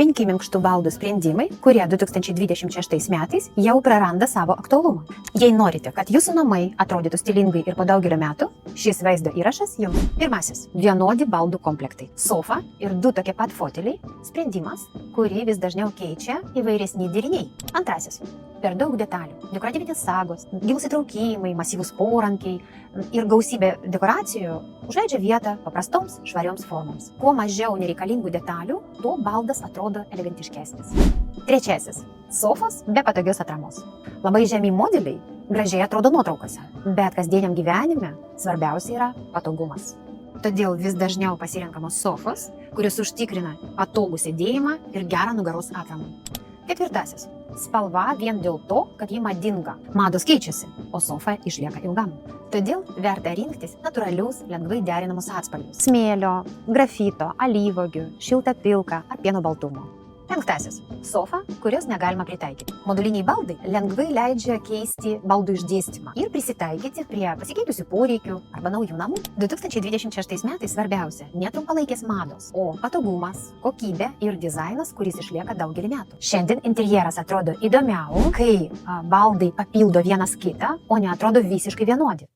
5 minkštų baldų sprendimai, kurie 2026 metais jau praranda savo aktualumą. Jei norite, kad jūsų namai atrodytų stilingai ir po daugelio metų, šis vaizdo įrašas jums. Pirmasis – vienodi baldų komplektai. Sofa ir 2 tokie pat foteliai – sprendimas, kurį vis dažniau keičia įvairesni deriniai. Antrasis – per daug detalių. Dekoratyvinės sagos, gilūs įtraukimai, masyvūs porankiai ir gausybė dekoracijų užleidžia vietą paprastoms, švarioms formoms. Kuo mažiau nereikalingų detalių, tuo baldas atrodo elegantiškesnis. Trečiasis – sofos be patogios atramos. Labai žemi modeliai gražiai atrodo nuotraukose, bet kasdieniam gyvenime svarbiausia yra patogumas. Todėl vis dažniau pasirenkamos sofos, kurios užtikrina patogų sėdėjimą ir gerą nugaros atramą. Ketvirtasis – spalva vien dėl to, kad ji madinga. Mados keičiasi, o sofa išlieka ilgam. Todėl verta rinktis natūralius, lengvai derinamus atspalvius. Smėlio, grafito, alyvuogių, šilta pilka ar pieno baltumo. Penktasis – sofa, kurios negalima pritaikyti. Moduliniai baldai lengvai leidžia keisti baldų išdėstymą ir prisitaikyti prie pasikeitusių poreikių arba naujų namų. 2026 metais svarbiausia ne trumpalaikės mados, o patogumas, kokybė ir dizainas, kuris išlieka daugelį metų. Šiandien interjeras atrodo įdomiau, kai baldai papildo vienas kitą, o ne atrodo visiškai vienodi.